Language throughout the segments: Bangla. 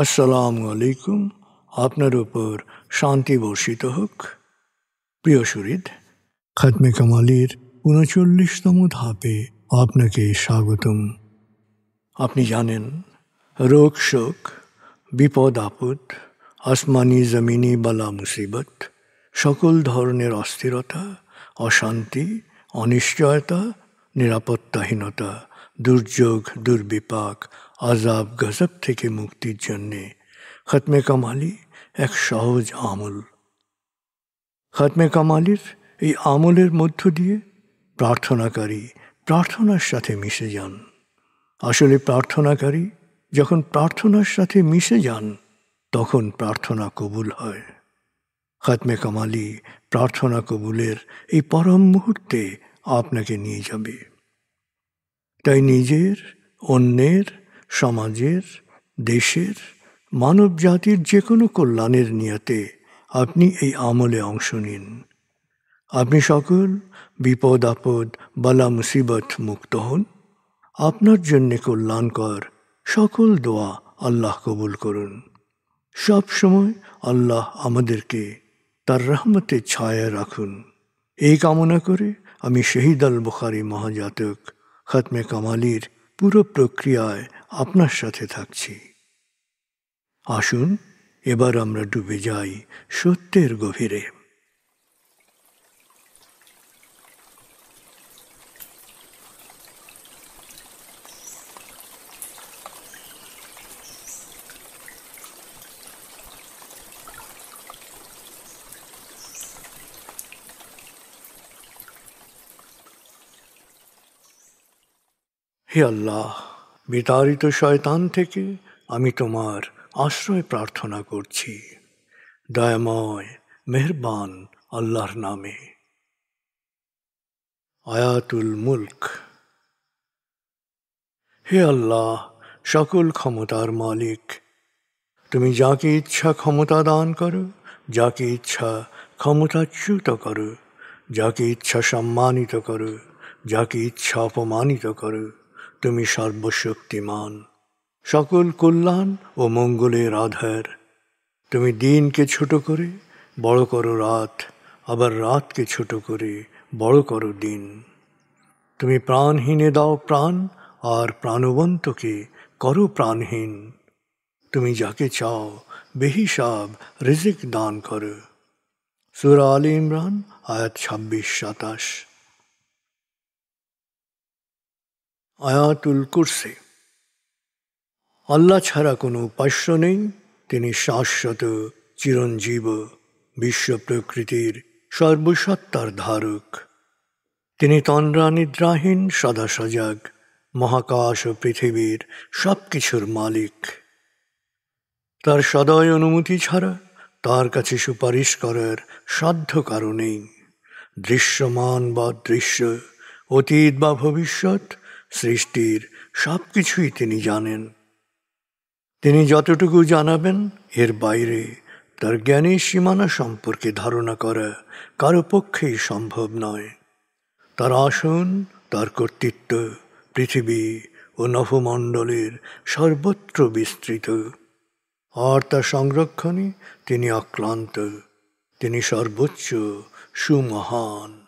আসসালামু আলাইকুম। আপনার উপর শান্তি বর্ষিত হোক। প্রিয় শরীদ, খাতমে কামালির ৩৯তম ধাপে আপনাকে স্বাগতম। আপনি জানেন, রোগ শোক, বিপদ আপদ, আসমানি জমিনি বালা মুসিবত, সকল ধরনের অস্থিরতা, অশান্তি, অনিশ্চয়তা, নিরাপত্তাহীনতা, দুর্যোগ, দুর্বিপাক, আজাব গজব থেকে মুক্তির জন্যে খতমে কামালি এক সহজ আমল। খতমে কামালির এই আমলের মধ্য দিয়ে প্রার্থনাকারী প্রার্থনার সাথে মিশে যান। আসলে প্রার্থনাকারী যখন প্রার্থনার সাথে মিশে যান তখন প্রার্থনা কবুল হয়। খতমে কামালি প্রার্থনা কবুলের এই পরম মুহূর্তে আপনাকে নিয়ে যাবে। তাই নিজের, অন্যের, সমাজের, দেশের, মানব জাতির যে কোনো কল্যাণের নিয়তে আপনি এই আমলে অংশ নিন। আপনি সকল বিপদ আপদ, বালা মুসিবত মুক্ত হন। আপনার জন্যে কল্যাণকর সকল দোয়া আল্লাহ কবুল করুন। সব সময় আল্লাহ আমাদেরকে তার রহমতের ছায়ায় রাখুন। এই কামনা করে আমি শহীদ আল বুখারী মহাজাতক খতমে কামালির পুরো প্রক্রিয়ায় আপনার সাথে থাকছি। আসুন এবার আমরা ডুবে যাই সত্যের গভীরে। হে আল্লাহ, বিতাড়িত শয়তান থেকে আমি তোমার আশ্রয় প্রার্থনা করছি। দয়াময় মেহেরবান আল্লাহর নামে। আয়াতুল মুলক। হে আল্লাহ, সকল ক্ষমতার মালিক, তুমি যাকে ইচ্ছা ক্ষমতা দান করো, যাকে ইচ্ছা ক্ষমতাচ্যুত করো, যাকে ইচ্ছা সম্মানিত করো, যাকে ইচ্ছা অপমানিত করো। তুমি সর্বশক্তিমান, সকল কল্যাণ ও মঙ্গলের আধার। তুমি দিনকে ছোট করে বড় করো রাত, আবার রাতকে ছোট করে বড় করো দিন। তুমি প্রাণহীনে দাও প্রাণ, আর প্রাণবন্তকে করো প্রাণহীন। তুমি যাকে চাও বেহিসাব রিজিক দান করো। সূরা আলে ইমরান আয়াত ২৬-২৭। আয়াতুল কুরসি। আল্লাহ ছাড়া কোনো উপাস্য নেই। তিনি শাশ্বত, চিরঞ্জীব, বিশ্ব প্রকৃতির সর্বসত্তার ধারক। তিনি তন্দ্রা নিদ্রাহীন, সদা সজাগ, মহাকাশ ও পৃথিবীর সব কিছুর মালিক। তার সদয় অনুমতি ছাড়া তার কাছে সুপারিশ করার সাধ্য কারো নেই। দৃশ্যমান বা দৃশ্য, অতীত বা ভবিষ্যৎ, সৃষ্টির সব কিছুই তিনি জানেন। তিনি যতটুকু জানাবেন এর বাইরে তার জ্ঞানের সীমানা সম্পর্কে ধারণা করা কারো পক্ষেই সম্ভব নয়। তার আসন, তার কর্তৃত্ব পৃথিবী ও নভমণ্ডলের সর্বত্র বিস্তৃত, আর তার সংরক্ষণে তিনি অক্লান্ত। তিনি সর্বোচ্চ, সুমহান।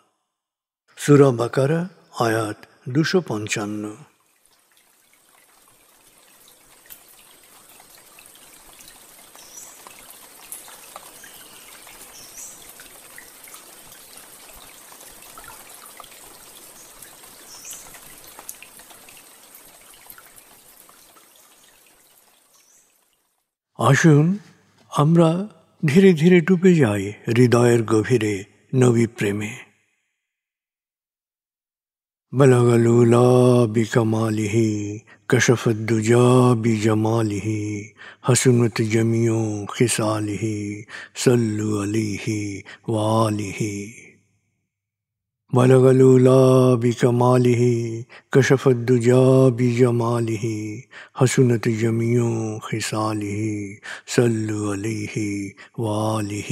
সূরা বাকারা আয়াত ২৫৫। আসুন আমরা ধীরে ধীরে ডুবে যাই হৃদয়ের গভীরে নবী প্রেমে। বলগল উলা বিকমালিহি, কশফত দুজা বিজমালিহি, হসনত জমিও খিসালিহি, সল্লু আলাইহি ওয়ালিহি। بلغ العلا بكماله كشف الدجى بجماله حسنت جميع خصاله صلوا عليه وآله।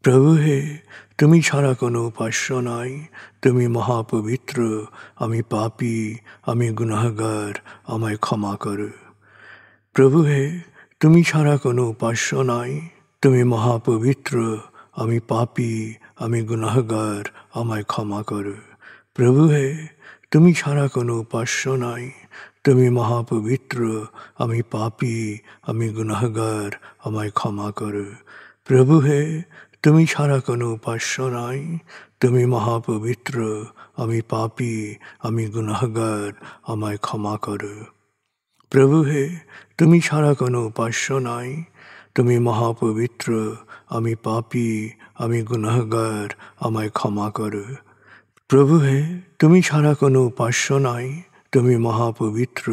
প্রভু হে, তুমি ছাড়া কোনো উপাস্য নাই, তুমি মহাপবিত্র, আমি পাপী, আমি গুনাহগার, আমায় ক্ষমা করো। প্রভু হে, তুমি ছাড়া কোনো উপাস্য নাই, তুমি মহাপবিত্র, আমি পাপী, আমি গুনাহগার, আমায় ক্ষমা করো। প্রভু হে, তুমি ছাড়া কোনো উপাস্য নাই, তুমি মহাপবিত্র, আমি পাপী, আমি গুনাহগার, আমায় ক্ষমা করো। প্রভু হে, তুমি ছাড়া কোনো উপাস্য নাই, তুমি মহাপবিত্র, আমি পাপী, আমি গুনাহগার, আমায় ক্ষমা করো। প্রভু হে, তুমি ছাড়া কোনো উপাস্য নাই, তুমি মহাপবিত্র, আমি পাপী, আমি গুনাহগার, আমায় ক্ষমা করো। প্রভু হে, তুমি ছাড়া কোনো উপাস্য নাই, তুমি মহাপবিত্র,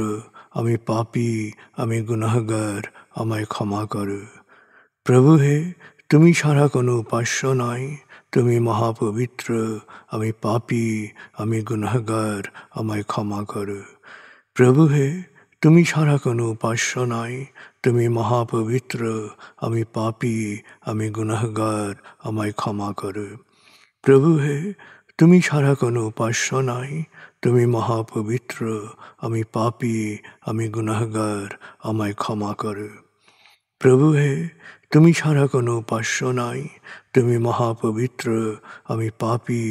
আমি পাপী, আমি গুনাহগার, আমায় ক্ষমা করো। প্রভু হে, তুমি ছাড়া কোনো উপাস্য নাই, তুমি মহাপবিত্র, আমি পাপী, আমি গুনাহগার, আমায় ক্ষমা করো। প্রভু হে, তুমি ছাড়া কোনো উপাস্য নাই, তুমি মহাপবিত্র, আমি পাপী, আমি গুনাহগার, আমায় ক্ষমা করো। প্রভু হে, তুমি ছাড়া কোনো উপাস্য নাই, তুমি মহাপবিত্র, আমি পাপী, আমি গুনাহগার, আমায় ক্ষমা করো। প্রভু হে, তুমি ছাড়া কোনো উপাস্য নাই, তুমি মহাপবিত্র, আমি পাপী,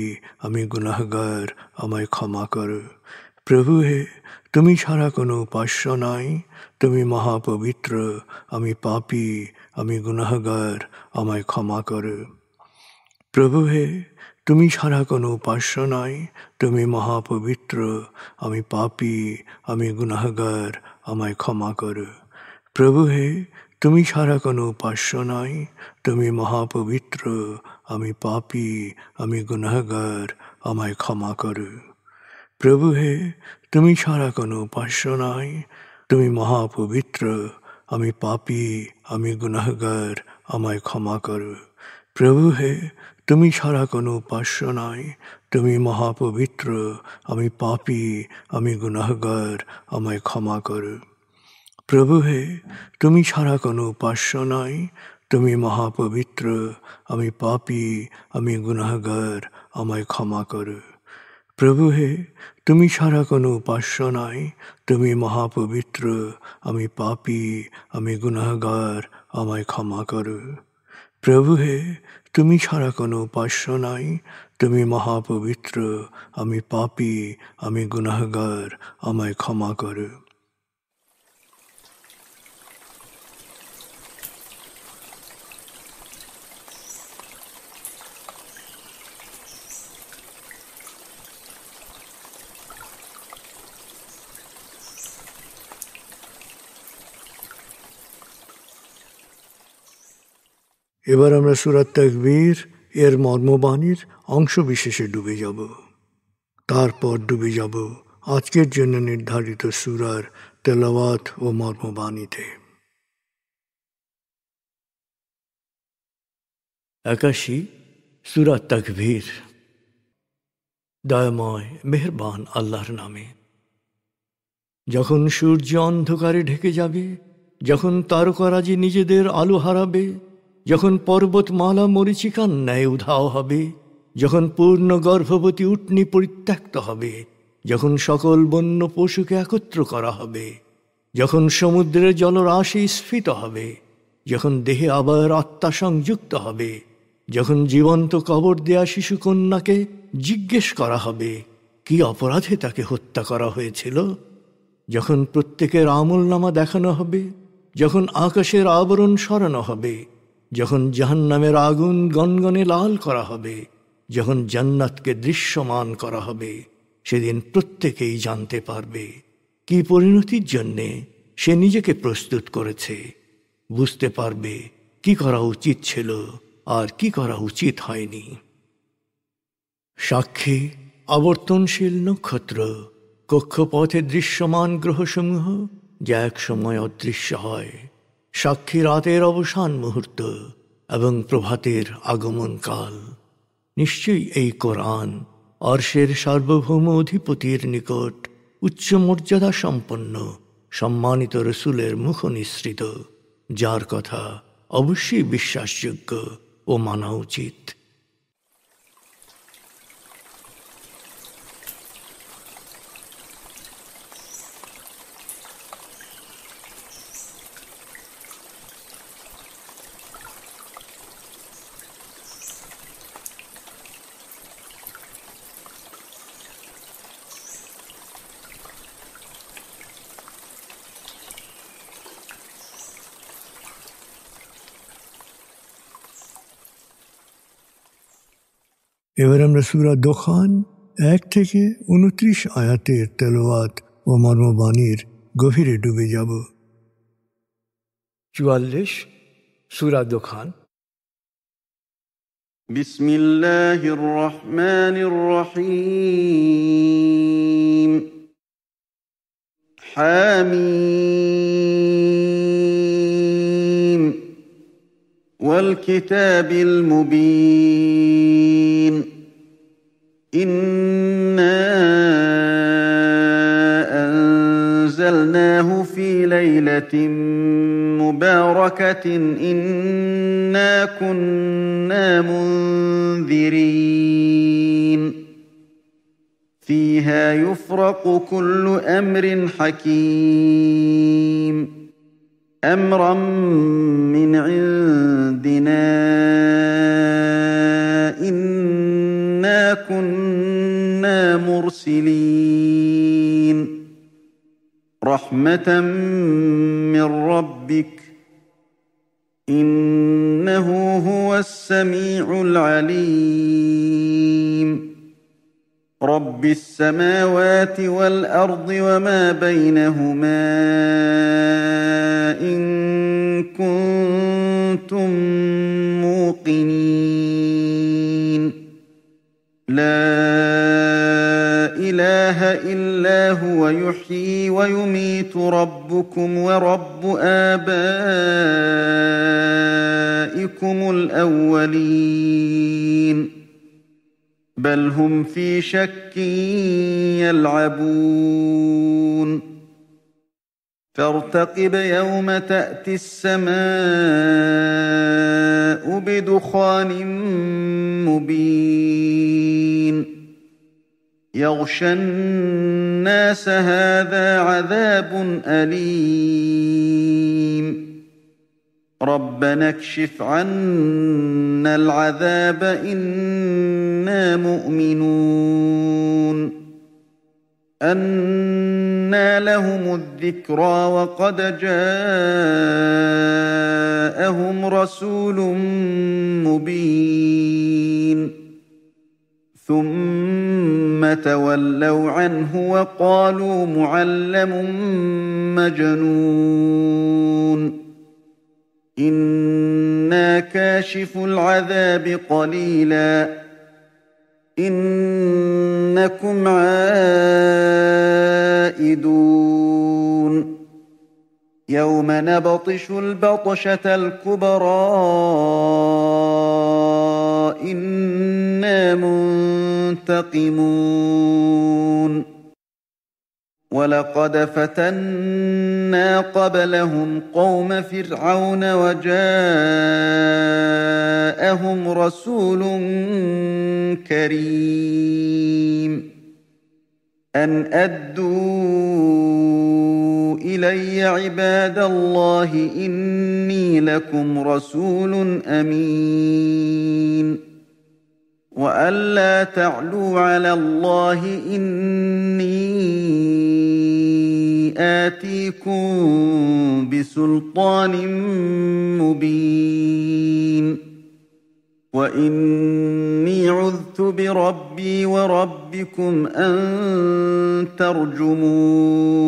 আমি গুনাহগার, আমায় ক্ষমা করো। প্রভু হে, তুমি ছাড়া কোনো উপাস্য নাই, তুমি মহাপবিত্র, আমি পাপী, আমি গুনাহগার, আমায় ক্ষমা করো। প্রভু হে, তুমি ছাড়া কোনো উপাস্য নাই, তুমি মহাপবিত্র, আমি পাপী, আমি গুনাহগার, আমায় ক্ষমা করো। প্রভু হে, তুমি ছাড়া কোনো উপাস্য নাই, তুমি মহাপবিত্র, আমি পাপী, আমি গুনাহগার, আমায় ক্ষমা করো। প্রভু হে, তুমি ছাড়া কোনো উপাস্য নাই, তুমি মহাপবিত্র, আমি পাপী, আমি গুনাহগার, আমায় ক্ষমা করো। প্রভু হে, তুমি ছাড়া কোনো উপাস্য নাই, তুমি মহাপবিত্র, আমি পাপী, আমি গুনাহগার, আমায় ক্ষমা করো। প্রভু হে, তুমি ছাড়া কোনো উপাস্য নাই, তুমি মহাপবিত্র, আমি পাপী, আমি গুনাহগার, আমায় ক্ষমা করো। প্রভু হে, তুমি ছাড়া কোনো উপাস্য নাই, তুমি মহাপবিত্র, আমি পাপী, আমি গুনাহগার, আমায় ক্ষমা করো। প্রভু হে, তুমি ছাড়া কোনো উপাস্য নাই, তুমি মহাপবিত্র, আমি পাপী, আমি গুনাহগার, আমায় ক্ষমা করো। এবার আমরা সূরা তাকবীর এর মর্মবাণীর অংশ বিশেষে ডুবে যাব। তারপর ডুবে যাব আজকের জন্য নির্ধারিত সূরার তেলাওয়াত ও মর্মবাণীতে। 81 সূরা তাকবীর। দয়াময় মেহেরবান আল্লাহর নামে। যখন সূর্য অন্ধকারে ঢেকে যাবে, যখন তারকারাজি নিজেদের আলো হারাবে, যখন পর্বতমালা মরীচিকার ন্যায় উধাও হবে, যখন পূর্ণ গর্ভবতী উটনী পরিত্যক্ত হবে, যখন সকল বন্য পশুকে একত্র করা হবে, যখন সমুদ্রের জলরাশি স্ফীত হবে, যখন দেহে আবার আত্মা সংযুক্ত হবে, যখন জীবন্ত কবর দেয়া শিশুকন্যাকে জিজ্ঞেস করা হবে কি অপরাধে তাকে হত্যা করা হয়েছিল, যখন প্রত্যেকের আমলনামা দেখানো হবে, যখন আকাশের আবরণ সরানো হবে, যখন জাহান্নামের আগুন গনগনে লাল করা হবে, যখন জান্নাতকে দৃশ্যমান করা হবে, সেদিন প্রত্যেকেই জানতে পারবে কি পরিণতির জন্যে সে নিজেকে প্রস্তুত করেছে, বুঝতে পারবে কি করা উচিত ছিল আর কি করা উচিত হয়নি। সাক্ষী আবর্তনশীল নক্ষত্র, কক্ষপথে দৃশ্যমান গ্রহসমূহ যা এক সময় অদৃশ্য হয়, সাক্ষী রাতের অবসান মুহূর্ত এবং প্রভাতের আগমন কাল। নিশ্চয়ই এই কোরআন আরশের সার্বভৌম অধিপতির নিকট উচ্চ মর্যাদা সম্পন্ন সম্মানিত রসুলের মুখ নিঃসৃত, যার কথা অবশ্যই বিশ্বাসযোগ্য ও মানা উচিত। এবার আমরা সূরা দোখান 1 থেকে 29 আয়াতের তেলাওয়াত ও মর্মবাণীর গভীরে ডুবে যাব। 44 সূরা দোখান। বিসমিল্লাহির রহমানির রহিম। হামিম ওয়াল কিতাবিল মুবিন। إنا أنزلناه في ليلة مباركة إنا كنا منذرين فيها يفرق كل أمر حكيم أمرا من عندنا إنا كنا مرسلين رحمة من ربك إنه هو السميع العليم رب السماوات والأرض وما بينهما إن كنتم موقنين لا إله إلا هو يحيي ويميت ربكم ورب آبائكم الأولين بل هم في شك يلعبون فارتقب يوم تأتي السماء بدخان مبين يغشى الناس هذا عذاب أليم ربنا اكشف عنا العذاب إنا مؤمنون أنى لهم الذكرى وقد جاءهم رسول مبين ثم تولوا عنه وقالوا معلم مجنون إنا كاشف العذاب قليلا إنكم عائدون يوم نبطش البطشة الكبرى إنا منتقمون ولقد فتنا قبلهم قوم فرعون وجاءهم رسول كريم أن أدوا إلي عباد الله إني لكم رسول أمين وألا تعلوا على الله إني آتيكم بسلطان مبين وإني عذت بربي وربكم أن ترجمون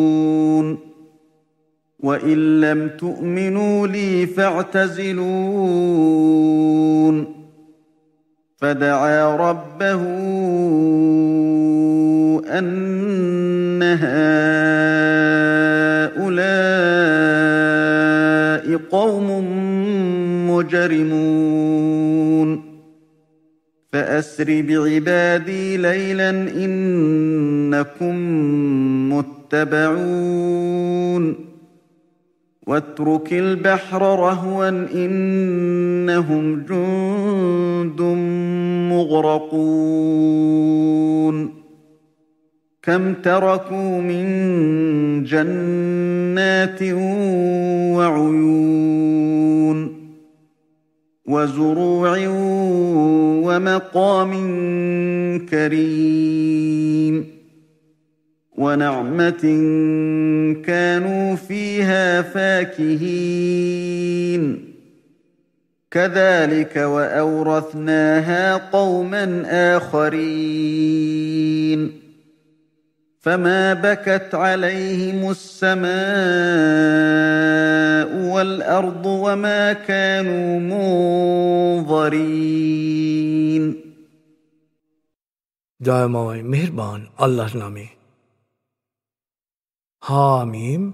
وإن لم تؤمنوا لي فاعتزلون فدعا ربه أن هؤلاء قوم مجرمون فأسر بعبادي ليلا إنكم متبعون واترك البحر رهوا إنهم جند مغرقون كم تركوا من جنات وعيون وزروع ومقام كريم ونعمة كانوا فيها فاكهين كذلك وأورثناها قوما آخرين فما بكت عليهم السماء والأرض وما كانوا منظرين দয়াময় মেহেরবান আল্লাহর নামে। হামিম।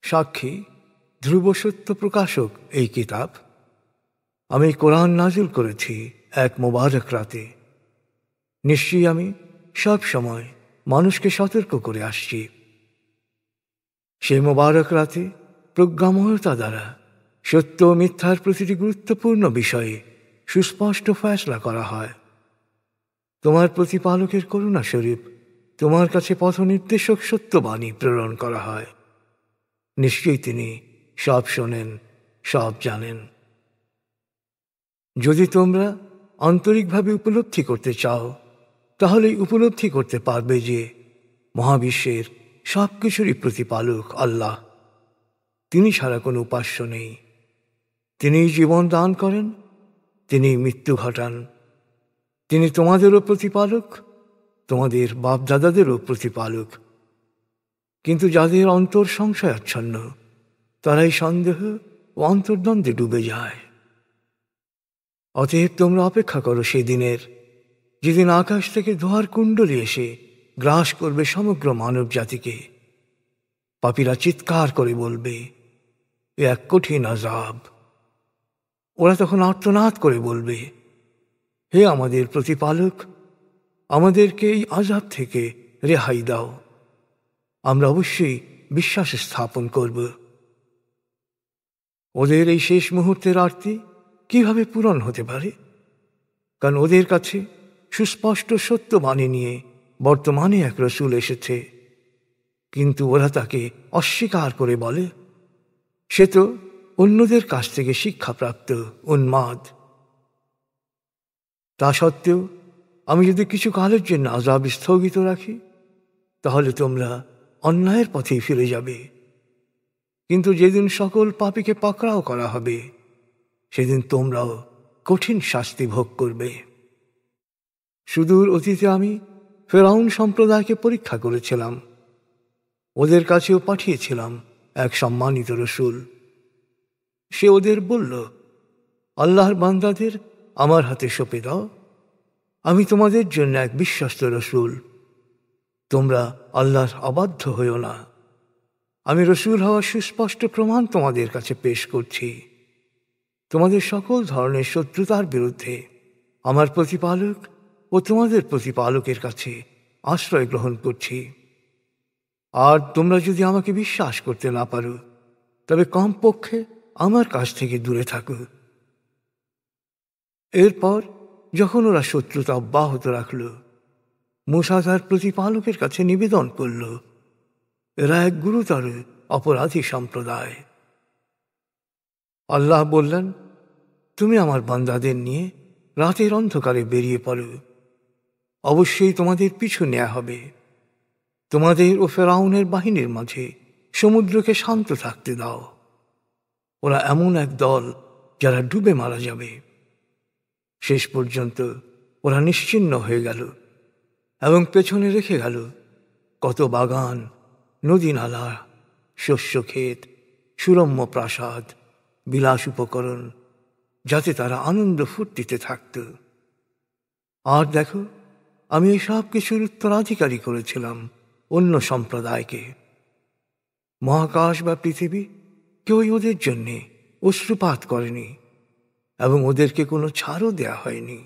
সাক্ষী ধ্রুব সত্য প্রকাশক এই কিতাব। আমি কোরআন নাজিল করেছি এক মোবারক রাতে। নিশ্চয়ই আমি সব সময় মানুষকে সতর্ক করে আসছি। সেই মোবারক রাতে প্রজ্ঞাময়তা দ্বারা সত্য ও মিথ্যার প্রতিটি গুরুত্বপূর্ণ বিষয়ে সুস্পষ্ট ফয়সলা করা হয়। তোমার প্রতিপালকের করুণা স্বরূপ তোমার কাছে পথ নির্দেশক সত্যবাণী প্রেরণ করা হয়। নিশ্চয়ই তিনি সব শোনেন, সব জানেন। যদি তোমরা আন্তরিকভাবে উপলব্ধি করতে চাও তাহলেই উপলব্ধি করতে পারবে যে মহাবিশ্বের সব কিছুরই প্রতিপালক আল্লাহ। তিনি ছাড়া কোনো উপাস্য নেই। তিনিই জীবন দান করেন, তিনিই মৃত্যু ঘটান। তিনি তোমাদেরও প্রতিপালক, তোমাদের বাপদাদাদেরও প্রতিপালক। কিন্তু যাদের অন্তর সংশয়াচ্ছন্ন তারাই সন্দেহ ও অন্তর্দ্বন্দ্বে ডুবে যায়। অতএব তোমরা অপেক্ষা করো সেই দিনের, যেদিন আকাশ থেকে ধোঁয়ার কুণ্ডলী এসে গ্রাস করবে সমগ্র মানব জাতিকে। পাপীরা চিৎকার করে বলবে, এ এক কঠিন আযাব। ওরা তখন আর্তনাদ করে বলবে, হে আমাদের প্রতিপালক, আমাদেরকে এই আযাব থেকে রেহাই দাও। আমরা অবশ্যই বিশ্বাস স্থাপন করব। ওদের এই শেষ মুহূর্তের আরতি কিভাবে পূরণ হতে পারে? কারণ ওদের কাছে সুস্পষ্ট সত্যবাণী নিয়ে বর্তমানে এক রসূল এসেছে, কিন্তু ওরা তাকে অস্বীকার করে বলে, সে তো অন্যদের কাছ থেকে শিক্ষাপ্রাপ্ত উন্মাদ। তা সত্ত্বেও আমি যদি কিছু কালের জন্য আযাব স্থগিত রাখি তাহলে তোমরা অন্যায়ের পথেই ফিরে যাবে। কিন্তু যেদিন সকল পাপীকে পাকড়াও করা হবে সেদিন তোমরাও কঠিন শাস্তি ভোগ করবে। সুদূর অতীতে আমি ফেরাউন সম্প্রদায়কে পরীক্ষা করেছিলাম। ওদের কাছেও পাঠিয়েছিলাম এক সম্মানিত রসূল। সে ওদের বলল, আল্লাহর বান্দাদের আমার হাতে সঁপে দাও, আমি তোমাদের জন্য এক বিশ্বস্ত রসূল। তোমরা আল্লাহর অবাধ্য হইও না। আমি রসূল হওয়ার সুস্পষ্ট প্রমাণ তোমাদের কাছে পেশ করছি। তোমাদের সকল ধরনের শত্রুতার বিরুদ্ধে আমার প্রতিপালক ও তোমাদের প্রতিপালকের কাছে আশ্রয় গ্রহণ করছি। আর তোমরা যদি আমাকে বিশ্বাস করতে না পারো তবে কমপক্ষে আমার কাছ থেকে দূরে থাকো। এরপর যখন ওরা শত্রুতা অব্যাহত রাখল, মূসা তার প্রতিপালকের কাছে নিবেদন করল, এরা এক গুরুতর অপরাধী সম্প্রদায়। আল্লাহ বললেন, তুমি আমার বান্দাদের নিয়ে রাতের অন্ধকারে বেরিয়ে পড়ো। অবশ্যই তোমাদের পিছু নেওয়া হবে। তোমাদের ও ফেরাউনের বাহিনীর মাঝে সমুদ্রকে শান্ত থাকতে দাও। ওরা এমন এক দল যারা ডুবে মারা যাবে। শেষ পর্যন্ত ওরা নিশ্চিহ্ন হয়ে গেল এবং পেছনে রেখে গেল কত বাগান, নদী নালা, শস্যক্ষেত, সুরম্য প্রাসাদ, বিলাস উপকরণ, যাতে তারা আনন্দ ফুর্তিতে থাকত। আর দেখো, আমি এই সব কিছুর উত্তরাধিকারী করেছিলাম অন্য সম্প্রদায়কে। মহাকাশ বা পৃথিবী কেউই ওদের জন্যে অশ্রুপাত করেনি এবং ওদেরকে কোনো ছাড়ও দেয়া হয়নি।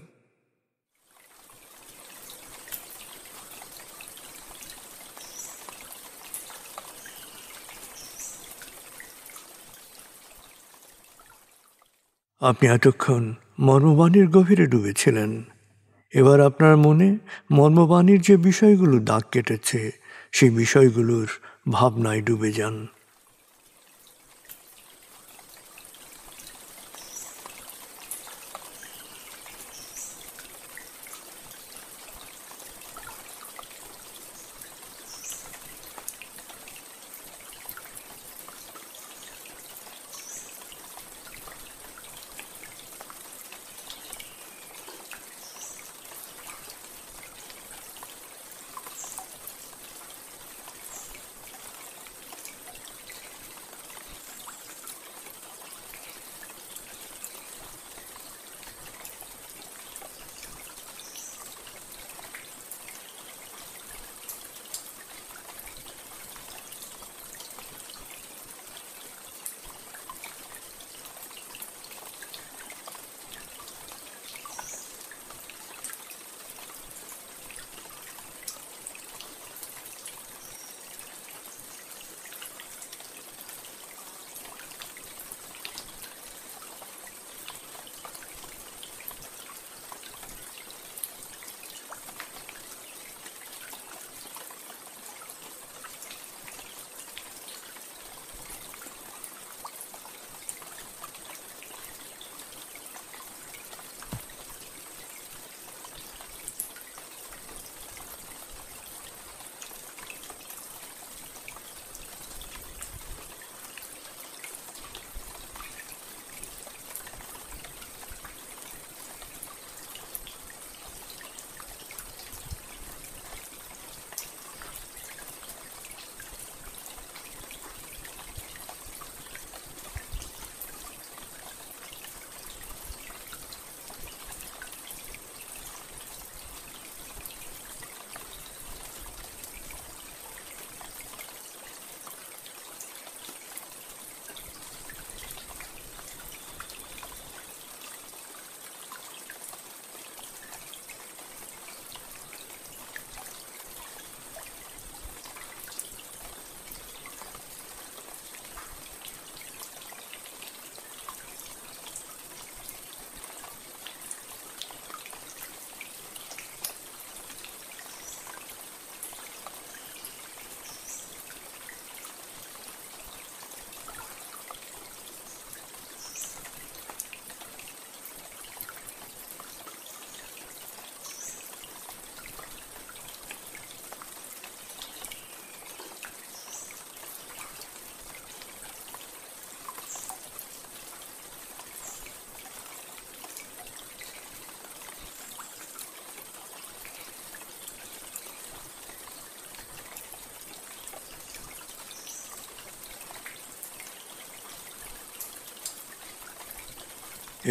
আপনি এতক্ষণ মর্মবাণীর গভীরে ডুবেছিলেন। এবার আপনার মনে মর্মবাণীর যে বিষয়গুলো দাগ কেটেছে সেই বিষয়গুলোর ভাবনায় ডুবে যান।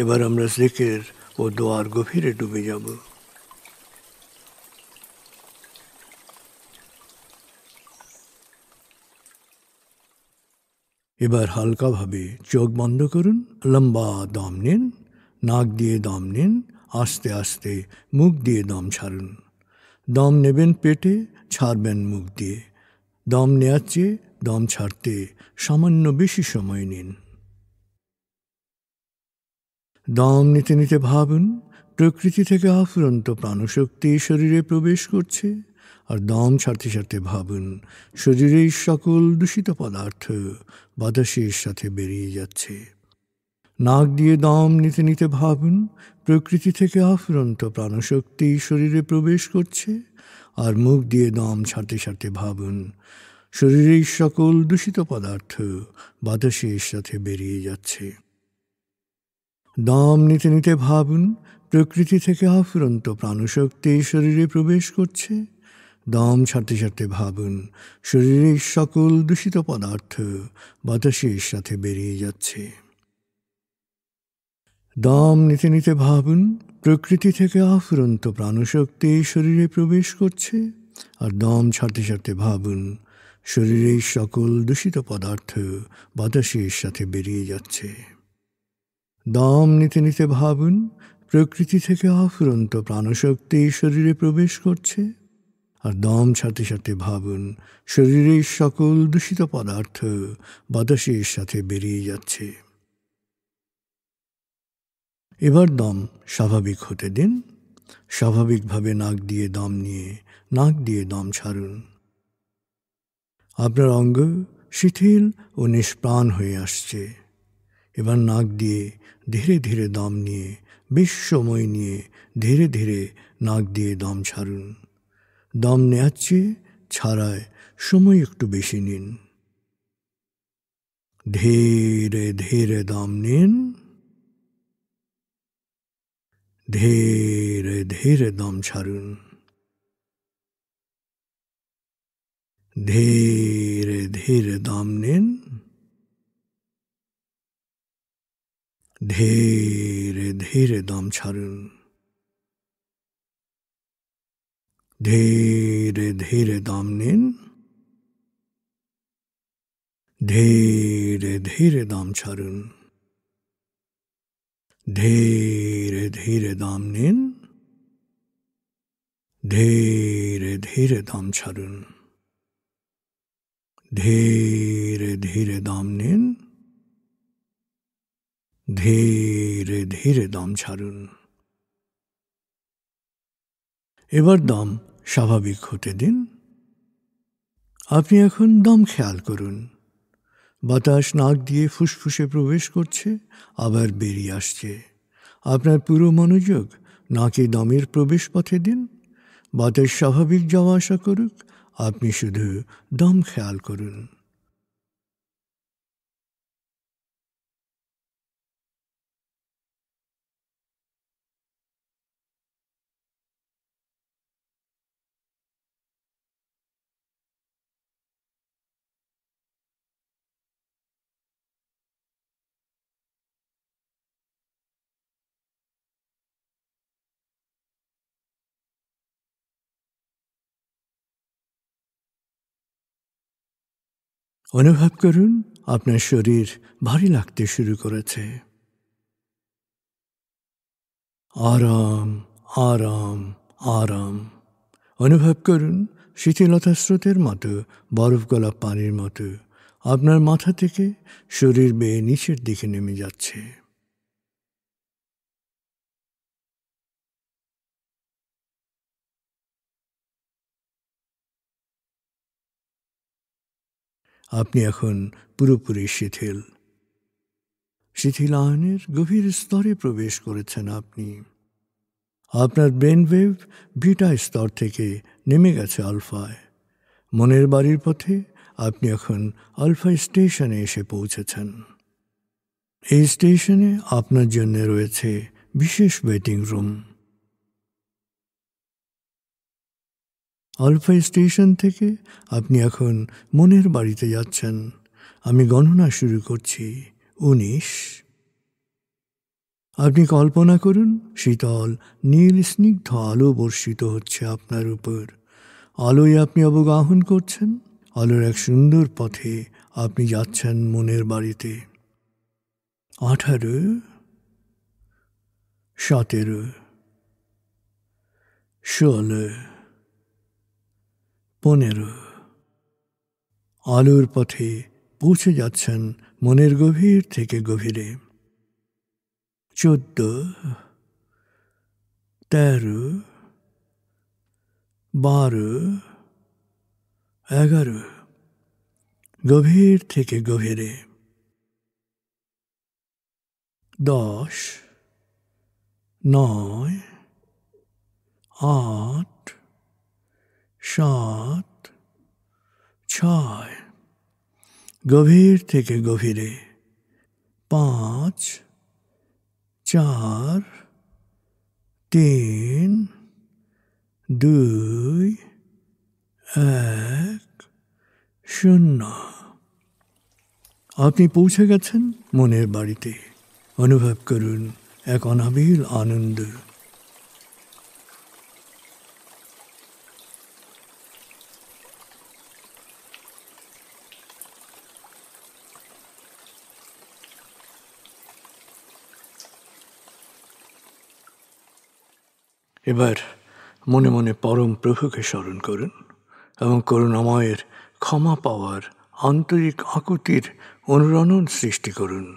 এবার আমরা জিকির ও দোয়ার গভীরে ডুবে যাব। এবার হালকাভাবে চোখ বন্ধ করুন, লম্বা দম নিন, নাক দিয়ে দম নিন, আস্তে আস্তে মুখ দিয়ে দম ছাড়ুন। দম নেবেন পেটে, ছাড়বেন মুখ দিয়ে। দম নেওয়ার চেয়ে দম ছাড়তে সামান্য বেশি সময় নিন। দম নিতে নিতে ভাবুন প্রকৃতি থেকে আফুরন্ত প্রাণশক্তি শরীরে প্রবেশ করছে, আর দম ছাড়তে ছাড়তে ভাবুন শরীরের সকল দূষিত পদার্থ বাতাসের সাথে বেরিয়ে যাচ্ছে। নাক দিয়ে দম নিতে নিতে ভাবুন প্রকৃতি থেকে আফুরন্ত প্রাণশক্তি শরীরে প্রবেশ করছে, আর মুখ দিয়ে দম ছাড়তে ছাড়তে ভাবুন শরীরের সকল দূষিত পদার্থ বাতাসের সাথে বেরিয়ে যাচ্ছে। দম নিতে নিতে ভাবুন প্রকৃতি থেকে আফুরন্ত প্রাণশক্তি শরীরে প্রবেশ করছে। দম ছাড়তে ছাড়তে ভাবুন শরীরের সকল দূষিত পদার্থ বাতাসের সাথে বেরিয়ে যাচ্ছে। দম নিতে নিতে ভাবুন প্রকৃতি থেকে আফুরন্ত প্রাণশক্তি শরীরে প্রবেশ করছে, আর দম ছাড়তে ছাড়তে ভাবুন শরীরের সকল দূষিত পদার্থ বাতাসের সাথে বেরিয়ে যাচ্ছে। দম নিতে নিতে ভাবুন প্রকৃতি থেকে আফুরন্ত প্রাণশক্তি শরীরে প্রবেশ করছে, আর দম ছাড়তে ছাড়তে ভাবুন শরীরের সকল দূষিত পদার্থ বাতাসের সাথে বেরিয়ে যাচ্ছে। এবার দম স্বাভাবিক হতে দিন। স্বাভাবিকভাবে নাক দিয়ে দম নিয়ে নাক দিয়ে দম ছাড়ুন। আপনার অঙ্গ শিথিল ও নিষ্প্রাণ হয়ে আসছে। এবার নাক দিয়ে ধীরে ধীরে দম নিয়ে বেশ সময় নিয়ে ধীরে ধীরে নাক দিয়ে দম ছাড়ুন। দম নেওয়ার চেয়ে ছাড়ায় সময় একটু বেশি নিন। ধীরে ধীরে দম নিন, ধীরে ধীরে দম ছাড়ুন। ধীরে ধীরে দম নিন, ধীরে ধীরে দম ছাড়ুন। ধীরে ধীরে দম নিন, ধীরে ধীরে দম ছাড়ুন। ধীরে ধীরে দম নিন, ধীরে ধীরে দম ছাড়ুন। ধীরে ধীরে দম নিন, ধীরে ধীরে দম ছাড়ুন। এবার দম স্বাভাবিক হতে দিন। আপনি এখন দম খেয়াল করুন। বাতাস নাক দিয়ে ফুসফুসে প্রবেশ করছে, আবার বেরিয়ে আসছে। আপনার পুরো মনোযোগ নাকে দমের প্রবেশ পথে দিন। বাতাস স্বাভাবিক যাওয়া আসা করুক, আপনি শুধু দম খেয়াল করুন। অনুভব করুন আপনার শরীর ভারী লাগতে শুরু করেছে। আরাম, আরাম, আরাম। অনুভব করুন শীতলতা স্রোতের মতো, বরফ গলা পানির মতো আপনার মাথা থেকে শরীর বেয়ে নিচের দিকে নেমে যাচ্ছে। আপনি এখন পুরোপুরি শিথিল। শিথিলায়নের গভীর স্তরে প্রবেশ করেছেন আপনি। আপনার ব্রেন ওয়েভ বিটা স্তর থেকে নেমে গেছে আলফায়। মনের বাড়ির পথে আপনি এখন আলফা স্টেশনে এসে পৌঁছেছেন। এই স্টেশনে আপনার জন্য রয়েছে বিশেষ ওয়েটিং রুম। আলফা স্টেশন থেকে আপনি এখন মনের বাড়িতে যাচ্ছেন। আমি গণনা শুরু করছি। 19। আপনি কল্পনা করুন শীতল নীল স্নিগ্ধ আলো বর্ষিত হচ্ছে আপনার উপর। আলোয় আপনি অবগাহন করছেন। আলোর এক সুন্দর পথে আপনি যাচ্ছেন মনের বাড়িতে। 18, 17, 16, 15। আলোর পথে পৌঁছে যাচ্ছেন মনের গভীর থেকে গভীরে। 14, 13, 12, 11। গভীর থেকে গভীরে। 10, 9, 8, 7, 6। গভীর থেকে গভীরে। 5, 4, 3, 2, 1, 0। আপনি পৌঁছে গেছেন মনের বাড়িতে। অনুভব করুন এক অনাবিল আনন্দ। এবার মনে মনে পরম প্রভুকে স্মরণ করুন এবং করুণাময়ের ক্ষমা পাওয়ার আন্তরিক আকুতির অনুরণন সৃষ্টি করুন।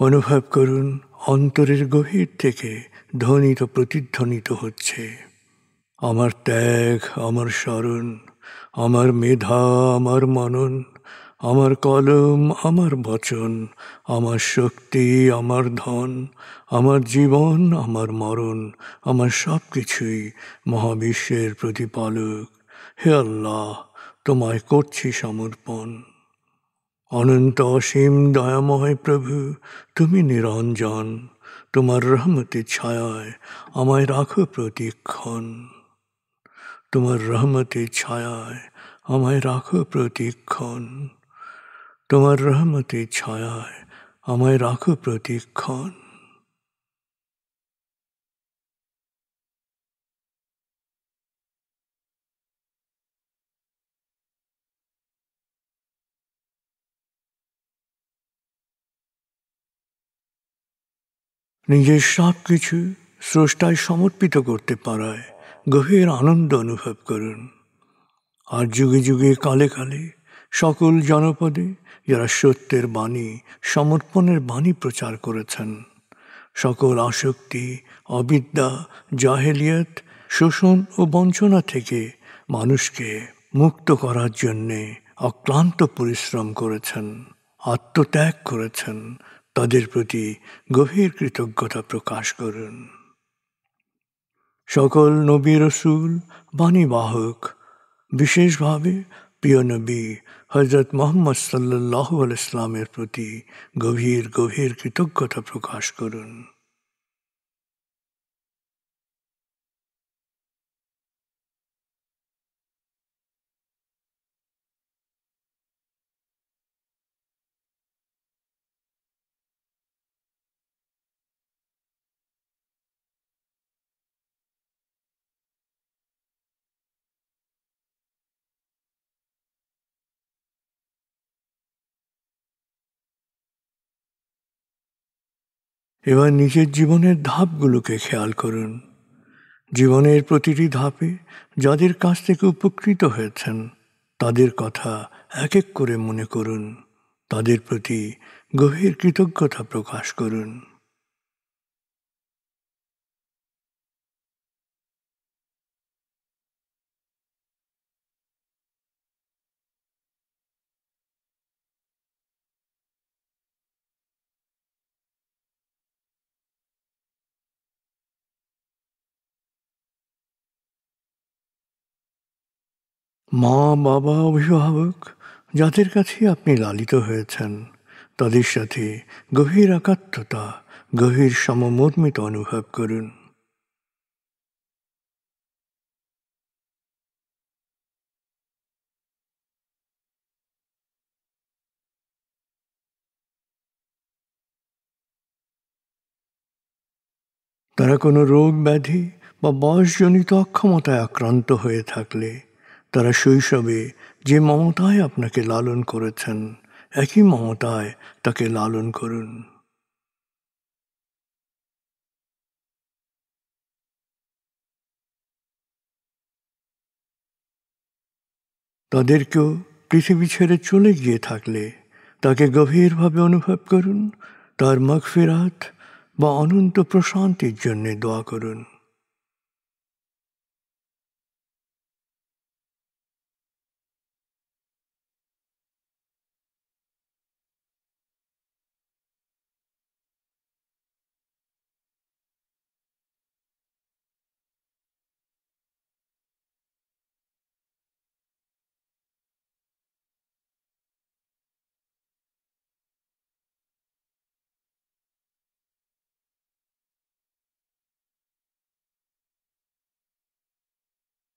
অনুভব করুন অন্তরের গভীর থেকে ধ্বনিত প্রতিধ্বনিত হচ্ছে, আমার ত্যাগ, আমার স্মরণ, আমার মেধা, আমার মনন, আমার কলম, আমার বচন, আমার শক্তি, আমার ধন, আমার জীবন, আমার মরণ, আমার সব কিছুই মহাবিশ্বের প্রতিপালক। হে আল্লাহ, তোমায় করছি সমর্পণ। অনন্ত অসীম দয়াময় প্রভু, তুমি নিরঞ্জন, তোমার রহমতের ছায়ায় আমায় রাখো প্রতিক্ষণ। তোমার রহমতের ছায়ায় আমায় রাখো প্রতিক্ষণ। তোমার রহমতের ছায়ায় আমায় রাখো প্রতিক্ষণ। নিজের সব কিছু স্রষ্টায় সমর্পিত করতে পারায় গভীর আনন্দ অনুভব করুন। আর যুগে যুগে কালে কালে সকল জনপদে যারা সত্যের বাণী, সমর্পণের বাণী প্রচার করেছেন, সকল আসক্তি, অবিদ্যা, জাহেলিয়ত, শোষণ ও বঞ্চনা থেকে মানুষকে মুক্ত করার জন্যে অক্লান্ত পরিশ্রম করেছেন, আত্মত্যাগ করেছেন, তাদের প্রতি গভীর কৃতজ্ঞতা প্রকাশ করুন। সকল নবী রসুল, বাণীবাহক, বিশেষভাবে প্রিয় নবী হজরত মোহাম্মদ সাল্লাল্লাহু আলাইহি ইসলামের প্রতি গভীর গভীর কৃতজ্ঞতা প্রকাশ করুন। এবার নিজের জীবনের ধাপগুলোকে খেয়াল করুন। জীবনের প্রতিটি ধাপে যাদের কাছ থেকে উপকৃত হয়েছেন তাদের কথা এক এক করে মনে করুন, তাদের প্রতি গভীর কৃতজ্ঞতা প্রকাশ করুন। মা, বাবা, অভিভাবক যাদের কাছে আপনি লালিত হয়েছেন তাদের সাথে গভীর একাত্মতা, গভীর সমমর্মিত অনুভব করুন। তারা কোনো রোগ ব্যাধি বা বয়সজনিত অক্ষমতায় আক্রান্ত হয়ে থাকলে তারা শৈশবে যে মমতায় আপনাকে লালন করেছেন একই মমতায় তাকে লালন করুন। তাদেরকেও পৃথিবী ছেড়ে চলে গিয়ে থাকলে তাকে গভীরভাবে অনুভব করুন, তার মাগফিরাত বা অনন্ত প্রশান্তির জন্য দোয়া করুন।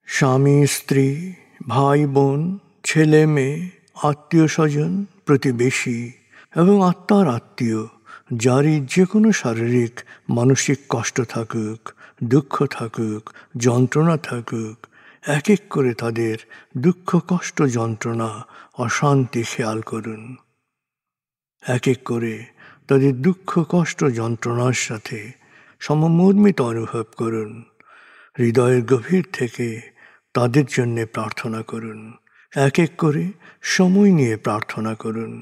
স্বামী, স্ত্রী, ভাই, বোন, ছেলে, মেয়ে, আত্মীয় স্বজন, প্রতিবেশী এবং আত্মার আত্মীয় যারই যে কোনো শারীরিক মানসিক কষ্ট থাকুক, দুঃখ থাকুক, যন্ত্রণা থাকুক, এক এক করে তাদের দুঃখ, কষ্ট, যন্ত্রণা, অশান্তি খেয়াল করুন। এক এক করে তাদের দুঃখ, কষ্ট, যন্ত্রণার সাথে সমমর্মিত অনুভব করুন। হৃদয়ের গভীর থেকে তাদের জন্যে প্রার্থনা করুন। এক এক করে সময় নিয়ে প্রার্থনা করুন।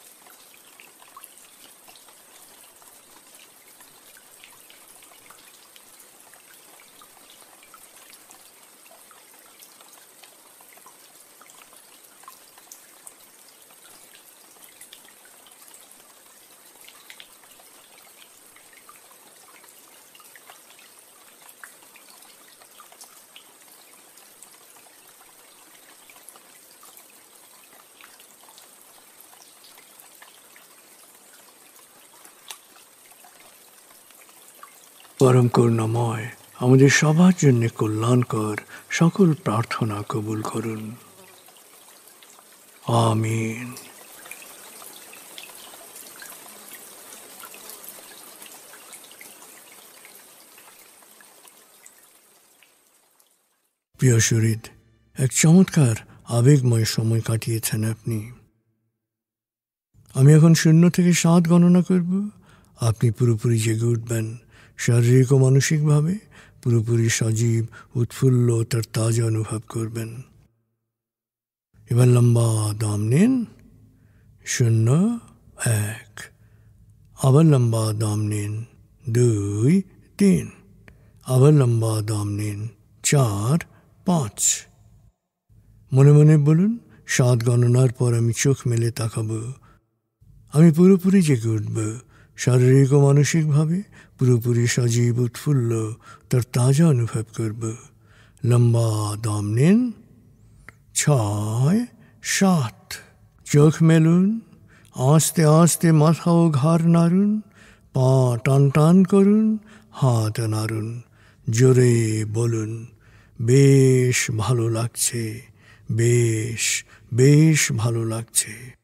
পরম করুণাময় আমাদের সবার জন্য কল্যাণকর সকল প্রার্থনা কবুল করুন। আমিন। প্রিয় শরীদ, এক চমৎকার আবেগময় সময় কাটিয়েছেন আপনি। আমি এখন 0 থেকে 7 গণনা করব। আপনি পুরোপুরি জেগে উঠবেন, শারীরিক ও মানসিকভাবে পুরোপুরি সজীব, উৎফুল্ল, তার তাজা অনুভব করবেন। এবার লম্বা দম নিন। 0, 1। আবার লম্বা দম নিন। 2, 3। আবার লম্বা দম নিন। 4, 5। মনে মনে বলুন, 7 গণনার পর আমি চোখ মেলে তাকাবো। আমি পুরোপুরি জেগে উঠব, শারীরিক ও মানসিকভাবে পুরোপুরি সজীব, উৎফুল্ল, তার তাজা অনুভব করব। লম্বা দম নিন। 6, 7। চোখ মেলুন। আস্তে আস্তে মাথা ও ঘাড় নাড়ুন। পা টান টান করুন। হাত নাড়ুন। জোরে বলুন, বেশ ভালো লাগছে, বেশ বেশ ভালো লাগছে।